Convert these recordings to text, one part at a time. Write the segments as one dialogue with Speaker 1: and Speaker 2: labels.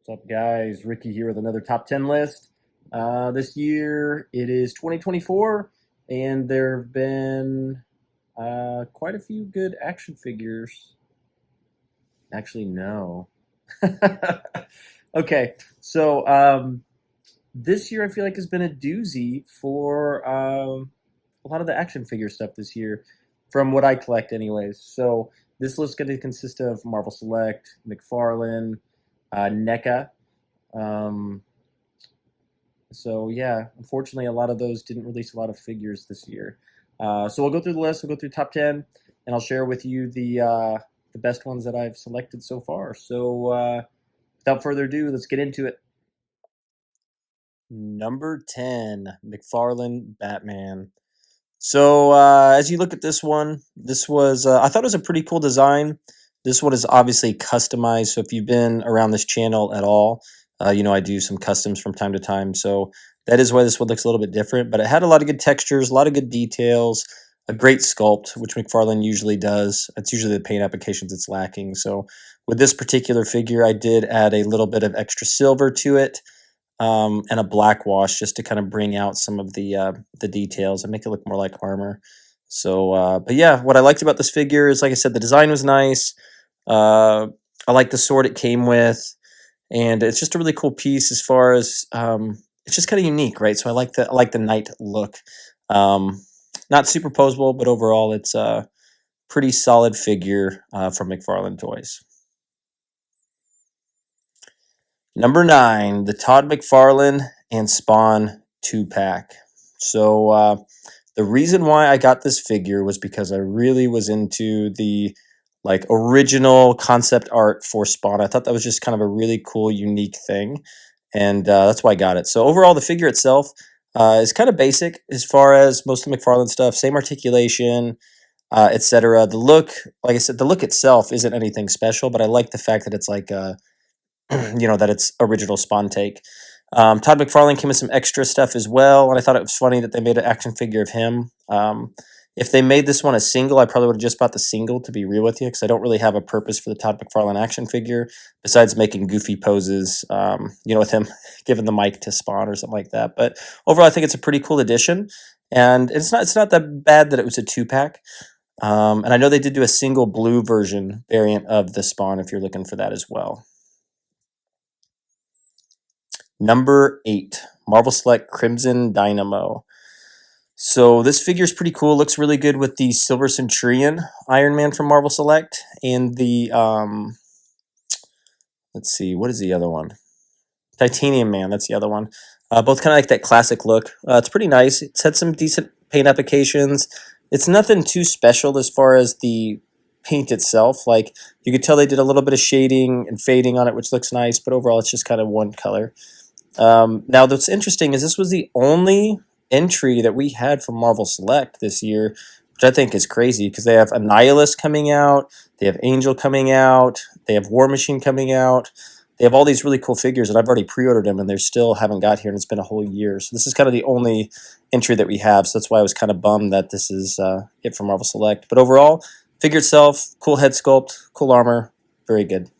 Speaker 1: What's up, guys? Ricky here with another top 10 list. This year it is 2024, and there have been quite a few good action figures. Actually, no. Okay, so this year I feel like has been a doozy for a lot of the action figure stuff this year, from what I collect, anyways. So this list is going to consist of Marvel Select, McFarlane, NECA. Um, so yeah, unfortunately, a lot of those didn't release a lot of figures this year. So we'll go through the list. We'll go through top 10, and I'll share with you the best ones that I've selected so far. So without further ado, let's get into it. Number 10, McFarlane Batman. So as you look at this one, this was I thought it was a pretty cool design. This one is obviously customized. So if you've been around this channel at all, you know I do some customs from time to time. So that is why this one looks a little bit different. But it had a lot of good textures, a lot of good details, a great sculpt, which McFarlane usually does. It's usually the paint applications it's lacking. So with this particular figure, I did add a little bit of extra silver to it, and a black wash just to kind of bring out some of the details and make it look more like armor. So, but yeah, what I liked about this figure is, like I said, the design was nice. Uh, I like the sword it came with, and it's just a really cool piece as far as it's just kind of unique, right? So I like the knight look. Not superposable, but overall, it's a pretty solid figure from McFarlane Toys. Number 9, the Todd McFarlane and Spawn 2-pack. So the reason why I got this figure was because I really was into the like original concept art for Spawn. I thought that was just kind of a really cool, unique thing, and that's why I got it. So overall, the figure itself is kind of basic as far as most of McFarlane stuff. Same articulation, etc. The look, like I said, the look itself isn't anything special, but I like the fact that it's like you know, that it's original Spawn take. Todd McFarlane came with some extra stuff as well, and I thought it was funny that they made an action figure of him. If they made this one a single, I probably would have just bought the single, to be real with you, because I don't really have a purpose for the Todd McFarlane action figure besides making goofy poses, you know, with him giving the mic to Spawn or something like that. But overall, I think it's a pretty cool addition, and it's not that bad that it was a 2-pack. And I know they did do a single blue version variant of the Spawn if you're looking for that as well. Number 8, Marvel Select Crimson Dynamo. So this figure is pretty cool. Looks really good with the Silver Centurion Iron Man from Marvel Select and the let's see, what is the other one? Titanium Man. That's the other one. Both kind of like that classic look. It's pretty nice. It's had some decent paint applications. It's nothing too special as far as the paint itself. Like you could tell they did a little bit of shading and fading on it, which looks nice. But overall, it's just kind of one color. Now, what's interesting is this was the only entry that we had from Marvel Select this year, which I think is crazy because they have Annihilus coming out, they have Angel coming out, they have War Machine coming out, they have all these really cool figures, and I've already pre-ordered them, and they still haven't got here, and it's been a whole year. So this is kind of the only entry that we have, so that's why I was kind of bummed that this is it from Marvel Select. But overall, figure itself, cool head sculpt, cool armor, very good.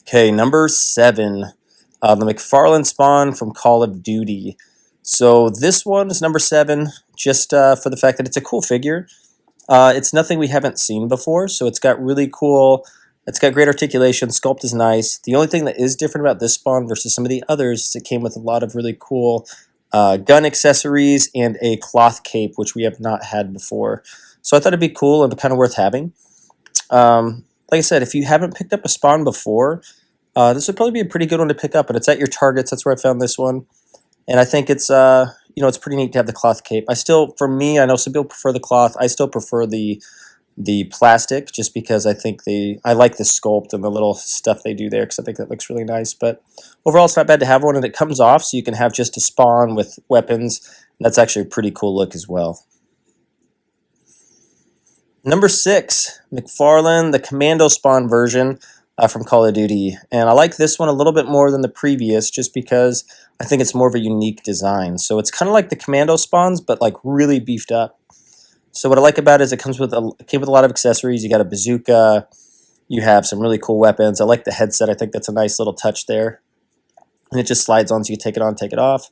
Speaker 1: Okay, number 7, the McFarlane Spawn from Call of Duty. So this one is number 7, just for the fact that it's a cool figure. It's nothing we haven't seen before, so it's got really cool, it's got great articulation, sculpt is nice. The only thing that is different about this Spawn versus some of the others is it came with a lot of really cool gun accessories and a cloth cape, which we have not had before. So I thought it'd be cool and kind of worth having. Like I said, if you haven't picked up a Spawn before, this would probably be a pretty good one to pick up, and it's at your Targets. That's where I found this one, and I think it's you know, it's pretty neat to have the cloth cape. I still, for me, I know some people prefer the cloth. I still prefer the plastic, just because I think I like the sculpt and the little stuff they do there, because I think that looks really nice. But overall, it's not bad to have one, and it comes off, so you can have just a Spawn with weapons. And that's actually a pretty cool look as well. Number 6, McFarlane, the Commando Spawn version from Call of Duty. And I like this one a little bit more than the previous, just because I think it's more of a unique design. So it's kind of like the Commando Spawns, but like really beefed up. So what I like about it is it came with a lot of accessories. You got a bazooka, you have some really cool weapons. I like the headset. I think that's a nice little touch there. And it just slides on so you take it on, take it off.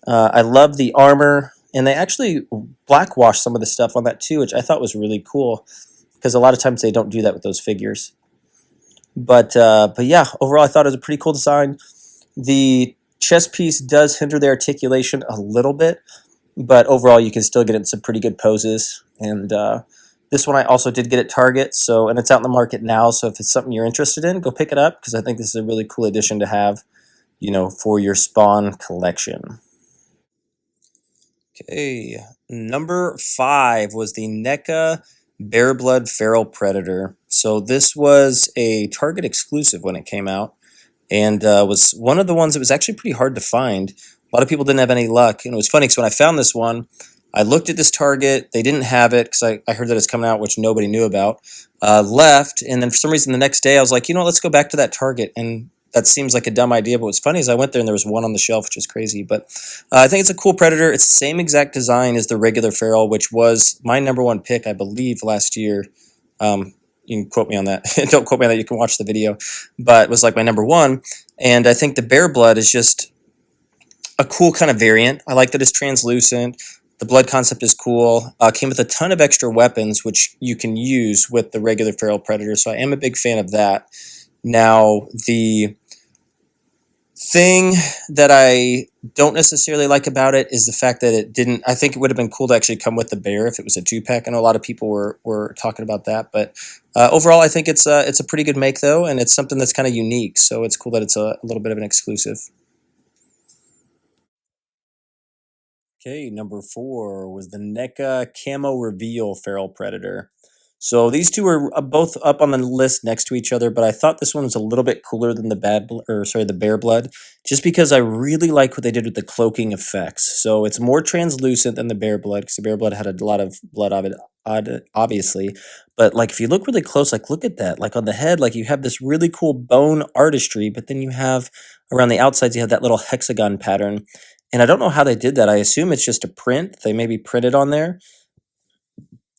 Speaker 1: I love the armor. And they actually blackwash some of the stuff on that too, which I thought was really cool because a lot of times they don't do that with those figures. But yeah, overall I thought it was a pretty cool design. The chest piece does hinder the articulation a little bit, but overall you can still get in some pretty good poses. And this one I also did get at Target, so and it's out in the market now. So if it's something you're interested in, go pick it up because I think this is a really cool addition to have, for your Spawn collection. Okay, number 5 was the NECA Bear Blood Feral Predator. So this was a Target exclusive when it came out, and was one of the ones that was actually pretty hard to find. A lot of people didn't have any luck, and it was funny because when I found this one, I looked at this Target. They didn't have it because I heard that it's coming out, which nobody knew about. Left, and then for some reason the next day I was like, let's go back to that Target. And that seems like a dumb idea, but what's funny is I went there and there was one on the shelf, which is crazy. But I think it's a cool Predator. It's the same exact design as the regular Feral, which was my number 1 pick, I believe, last year. You can quote me on that. Don't quote me on that. You can watch the video. But it was like my number 1. And I think the Bear Blood is just a cool kind of variant. I like that it's translucent. The blood concept is cool. Came with a ton of extra weapons, which you can use with the regular Feral Predator. So I am a big fan of that. Now, the thing that I don't necessarily like about it is the fact that it didn't. I think it would have been cool to actually come with the bear if it was a 2-pack. I know a lot of people were talking about that, but overall, I think it's a pretty good make though, and it's something that's kind of unique. So it's cool that it's a little bit of an exclusive. Okay, number 4 was the NECA Camo Reveal Feral Predator. So these two are both up on the list next to each other, but I thought this one was a little bit cooler than the Bear Blood, just because I really like what they did with the cloaking effects. So it's more translucent than the Bear Blood, because the Bear Blood had a lot of blood of it, obviously. But like if you look really close, like look at that, like on the head, like you have this really cool bone artistry, but then you have around the outsides, you have that little hexagon pattern. And I don't know how they did that. I assume it's just a print. They maybe printed on there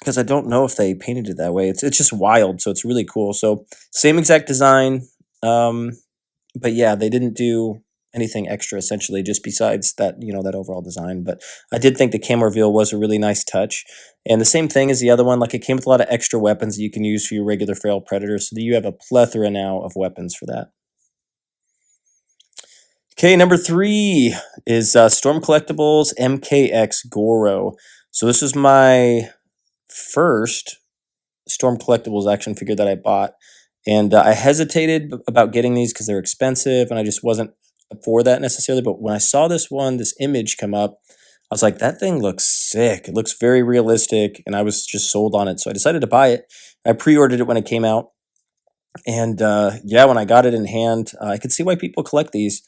Speaker 1: because I don't know if they painted it that way. It's just wild, so it's really cool. So same exact design, but yeah, they didn't do anything extra essentially, just besides that that overall design. But I did think the camo reveal was a really nice touch, and the same thing as the other one. Like it came with a lot of extra weapons that you can use for your regular Feral Predator, so that you have a plethora now of weapons for that. Okay, number 3 is Storm Collectibles MKX Goro. So this was my first Storm Collectibles action figure that I bought, and I hesitated about getting these because they're expensive, and I just wasn't for that necessarily. But when I saw this image come up, I was like, that thing looks sick. It looks very realistic, and I was just sold on it. So I decided to buy it. I pre-ordered it when it came out, and yeah, when I got it in hand, I could see why people collect these.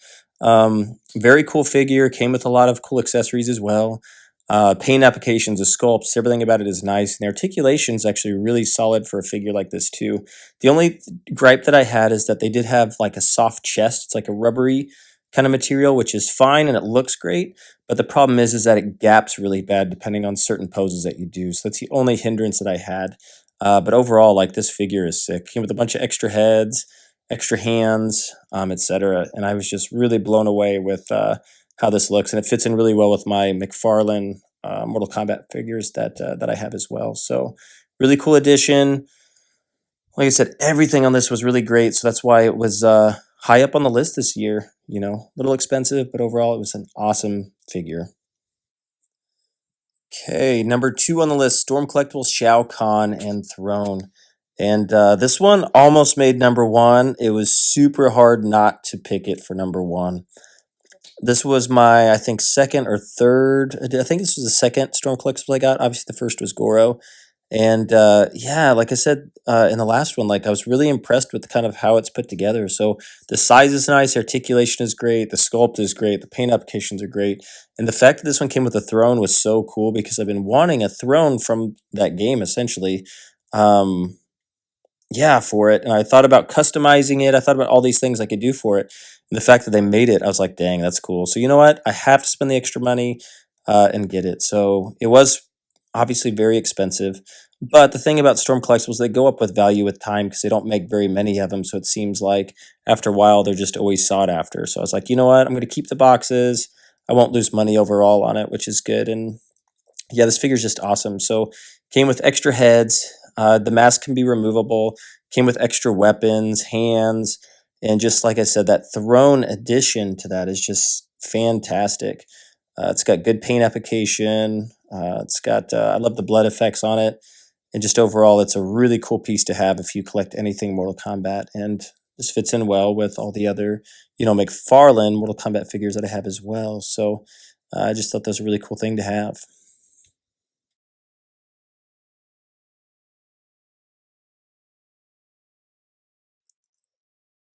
Speaker 1: Very cool figure. Came with a lot of cool accessories as well. Paint applications, the sculpts, everything about it is nice. And the articulation is actually really solid for a figure like this too. The only gripe that I had is that they did have like a soft chest. It's like a rubbery kind of material, which is fine and it looks great. But the problem is that it gaps really bad depending on certain poses that you do. So that's the only hindrance that I had. But overall, like this figure is sick. Came with a bunch of extra heads, extra hands, etc. And I was just really blown away with how this looks, and it fits in really well with my McFarlane Mortal Kombat figures that I have as well. So really cool addition. Like I said, everything on this was really great, so that's why it was high up on the list this year. A little expensive, but overall it was an awesome figure. Okay, number 2 on the list, Storm Collectibles Shao Kahn and Throne. And this one almost made number 1. It was super hard not to pick it for number 1. This was my, I think, second or third. I think this was the second Storm Collectibles I got. Obviously, the first was Goro. And yeah, like I said in the last one, like I was really impressed with kind of how it's put together. So the size is nice, articulation is great, the sculpt is great, the paint applications are great. And the fact that this one came with a throne was so cool because I've been wanting a throne from that game, essentially. Yeah, for it. And I thought about customizing it. I thought about all these things I could do for it. And the fact that they made it, I was like, dang, that's cool. So you know what? I have to spend the extra money and get it. So it was obviously very expensive. But the thing about Storm Collectibles, they go up with value with time because they don't make very many of them. So it seems like after a while, they're just always sought after. So I was like, you know what? I'm going to keep the boxes. I won't lose money overall on it, which is good. And yeah, this figure's just awesome. So came with extra heads. The mask can be removable. Came with extra weapons, hands, and just like I said, that throne addition to that is just fantastic. It's got good paint application. It's got I love the blood effects on it, and just overall, it's a really cool piece to have if you collect anything Mortal Kombat. And this fits in well with all the other, McFarlane Mortal Kombat figures that I have as well. So I just thought that was a really cool thing to have.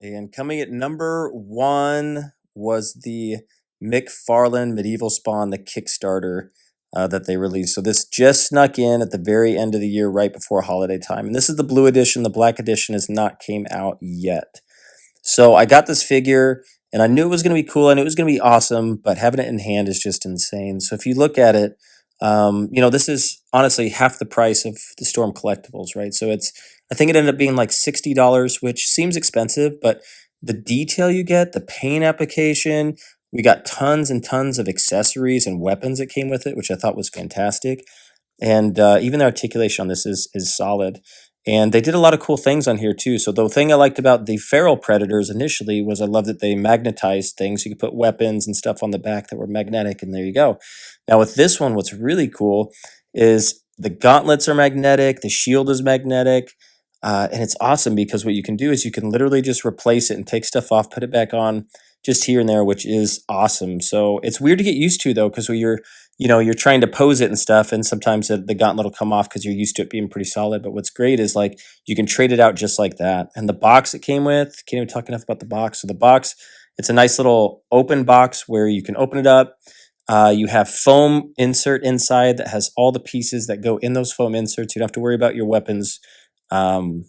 Speaker 1: And coming at number one was the McFarlane Medieval Spawn, the Kickstarter that they released. So this just snuck in at the very end of the year, right before holiday time. And this is the blue edition. The black edition has not came out yet. So I got this figure and I knew it was going to be cool. I knew it was going to be awesome, but having it in hand is just insane. So if you look at it, this is honestly half the price of the Storm Collectibles, right? So I think it ended up being like $60, which seems expensive, but the detail you get, the paint application, we got tons and tons of accessories and weapons that came with it, which I thought was fantastic. And even the articulation on this is solid. And they did a lot of cool things on here too. So the thing I liked about the feral predators initially was I love that they magnetized things. You could put weapons and stuff on the back that were magnetic, and there you go. Now with this one, what's really cool is the gauntlets are magnetic, the shield is magnetic, and it's awesome because what you can do is you can literally just replace it and take stuff off, put it back on just here and there, which is awesome. So it's weird to get used to though, because when you're trying to pose it and stuff, and sometimes the gauntlet will come off because you're used to it being pretty solid. But what's great is like you can trade it out just like that. And the box it came with, can't even talk enough about the box. So the box, it's a nice little open box where you can open it up. You have foam insert inside that has all the pieces that go in those foam inserts. You don't have to worry about your weapons, um,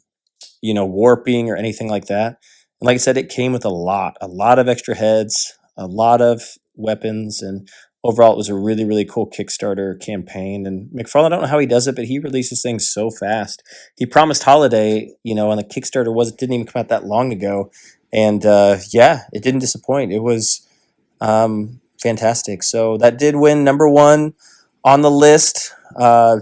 Speaker 1: warping or anything like that. And like I said, it came with a lot of extra heads, a lot of weapons, and overall, it was a really, really cool Kickstarter campaign. And McFarlane, I don't know how he does it, but he releases things so fast. He promised holiday, and the Kickstarter didn't even come out that long ago, and yeah, it didn't disappoint. It was fantastic. So that did win number one on the list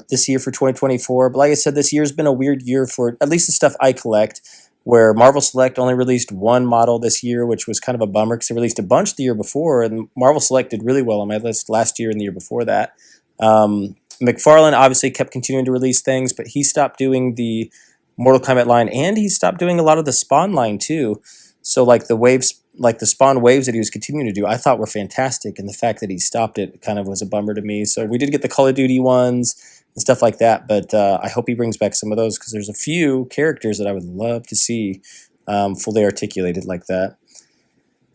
Speaker 1: this year for 2024. But like I said, this year's been a weird year for at least the stuff I collect, where Marvel Select only released one model this year, which was kind of a bummer because they released a bunch the year before, and Marvel Select did really well on my list last year and the year before that. McFarlane obviously kept continuing to release things, but he stopped doing the Mortal Kombat line, and he stopped doing a lot of the Spawn line too. So like the waves, like the Spawn waves that he was continuing to do, I thought were fantastic, and the fact that he stopped it kind of was a bummer to me. So we did get the Call of Duty ones and stuff like that, but I hope he brings back some of those because there's a few characters that I would love to see fully articulated like that.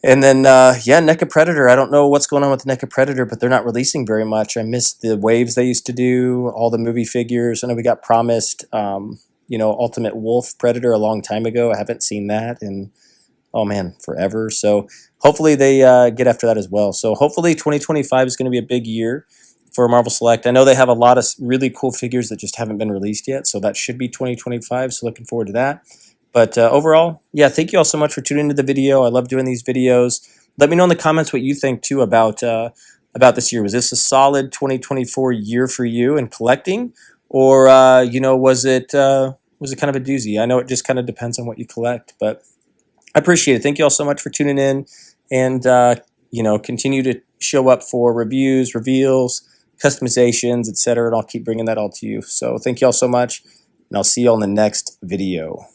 Speaker 1: And then, yeah, NECA Predator. I don't know what's going on with NECA Predator, but they're not releasing very much. I miss the waves they used to do, all the movie figures. I know we got promised, Ultimate Wolf Predator a long time ago. I haven't seen that in, oh man, forever. So hopefully they get after that as well. So hopefully 2025 is going to be a big year for Marvel Select. I know they have a lot of really cool figures that just haven't been released yet, so that should be 2025. So looking forward to that. But overall, yeah, thank you all so much for tuning into the video. I love doing these videos. Let me know in the comments what you think too about this year. Was this a solid 2024 year for you in collecting, or was it kind of a doozy? I know it just kind of depends on what you collect, but I appreciate it. Thank you all so much for tuning in, and continue to show up for reviews, reveals, customizations, etc. And I'll keep bringing that all to you. So thank you all so much, and I'll see you all in the next video.